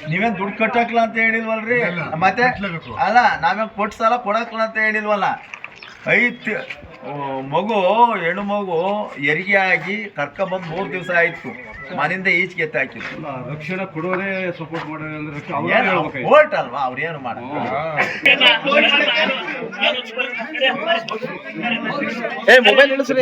ನೀವೇನ್ ದುಡ್ಡು ಕಟ್ಟಕ್ಲ ಅಂತ ಹೇಳಿಲ್ವಲ್ರಿ? ಮತ್ತೆ ಅಲ್ಲ ನಾವೇನ್ ಕೊಟ್ಟು ಸಾಲ ಕೊಡಕ್ಲ ಅಂತ ಹೇಳಿಲ್ವಲ್ಲ. ಐತ್ ಮಗು ಹೆಣ್ಣು ಮಗು ಹೆರಿಗೆ ಆಗಿ ಕರ್ಕೊಂಬಂದು 3 ದಿವಸ ಆಯ್ತು, ಮನೆಯಿಂದ ಈಚೆಗೆ ಎತ್ತಾಕಿತ್ತು. ರಕ್ಷಣೆ ಕೊಡೋದೇ ಸಪೋರ್ಟ್ ಮಾಡೋದ್ರೆ ಕೋರ್ಟ್ ಅಲ್ವಾ, ಅವ್ರೇನು ಮಾಡ. ಮೊಬೈಲ್ ಇಳಿಸ್ರಿ.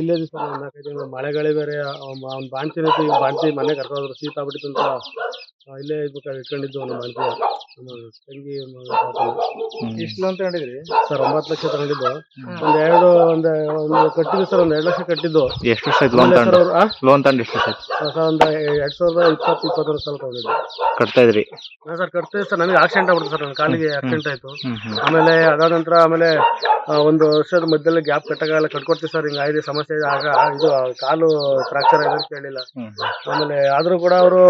ಇಲ್ಲೇ ಸರ್ 4-5 ದಿನ ಮಳೆಗಳೇ ಬೇರೆ. ಅವ್ನು ಬಾಣ್ತಿನ ಬಾಣ್ತಿ ಮನೆ ಕರ್ಕೊಂಡ್ರು, ಶೀತ ಆಗ್ಬಿಟ್ಟಿತ್ತು ಅಂತ ಇಲ್ಲೇ ಇಟ್ಕೊಂಡಿದ್ದು. ನಮ್ಮ ಬಾಣ್ತಿ ನಮ್ಮ ತಂಗಿ ಎಷ್ಟು ಅಂತ ಹೇಳಿದ್ರಿ ಸರ್? 9 ಲಕ್ಷ ತಗೊಂಡಿದ್ದು. ಒಂದು ಕಟ್ಟಿದ್ದು ಸರ್, 1 2 ಲಕ್ಷ ಕಟ್ಟಿದ್ದು. ಎಷ್ಟು ವರ್ಷ ಆಯ್ತು ಲೋನ್ ತಗೊಂಡು? ಎಷ್ಟು ವರ್ಷ ಆಯ್ತು ಸರ್? ಒಂದು 2020-21 ಸಾಲ ತಗೊಂಡಿದ್ದು. ಕಟ್ತಾ ಇದ್ರಿ? ಹಾಂ ಸರ್, ಕಟ್ತೀವಿ ಸರ್. ನನಗೆ ಆಕ್ಸಿಡೆಂಟ್ ಆಗ್ಬಿಡ್ತು ಸರ್, ನನ್ನ ಕಾಲಿಗೆ ಆಕ್ಸಿಡೆಂಟ್ ಆಯಿತು. ಆಮೇಲೆ ಅದಾದ ನಂತರ ಆಮೇಲೆ 1 ವರ್ಷದ ಮಧ್ಯದಲ್ಲಿ ಗ್ಯಾಪ್ ಕಟ್ಟಾಗಲ್ಲ, ಕಟ್ಕೊಡ್ತೀವಿ ಸರ್. ಹಿಂಗಾಗಿದೆ ಸಮಸ್ಯೆ. ಆಗ ಇದು ಕಾಲು ಫ್ರಾಕ್ಚರ್ ಆಗಿದೆ ಅಂತ ಕೇಳಿಲ್ಲ. ಆಮೇಲೆ ಆದರೂ ಕೂಡ ಅವರು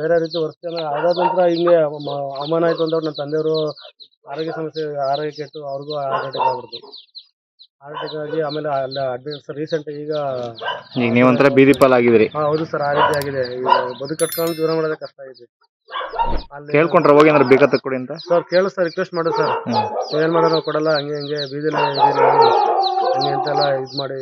ಬೇರೆ ರೀತಿ ವರ್ಷ ಅದಾದ ನಂತರ ಹಿಂಗೆ ಅವಮಾನ ಆಯಿತು ಅಂತ ನನ್ನ ತಂದೆಯವರು ಆರೋಗ್ಯ ಕೆಟ್ಟು ಅವ್ರಿಗೂ ಹಾರ್ಟ್ ಅಟ್ಯಾಕ್ ಆಗ್ಬಿಡ್ತು. ಹಾರ್ಟ್ ಅಟ್ಯಾಕ್ ಆಗಿ ಆಮೇಲೆ ಅಲ್ಲ ಅಡ್ಮಿಟ್ ಸರ್. ರೀಸೆಂಟ್ ಈಗ ನೀವೊಂಥರ ಬೀದಿ ಪಾಲಾಗಿದ್ರಿ? ಹೌದು ಸರ್, ಆ ರೀತಿ ಆಗಿದೆ. ಈಗ ಬದುಕು ಕಟ್ಕೊಂಡು ಜೀವನ ಮಾಡೋದೇ ಕಷ್ಟ ಆಗಿದೆ. ಕೇಳ್ಕೊಂಡ್ರೆ ಹೋಗಿ ಏನಾರು ಬೇಕಾದ ಕೊಡಿ ಅಂತ ಸರ್? ಕೇಳು ಸರ್, ರಿಕ್ವೆಸ್ಟ್ ಮಾಡು ಸರ್. ಏನ್ ಮಾಡೋದು, ಕೊಡಲ್ಲ, ಹಂಗೆ ಬೀದಿಲೇ ಹಂಗೆ ಅಂತೆಲ್ಲ ಇದು ಮಾಡಿ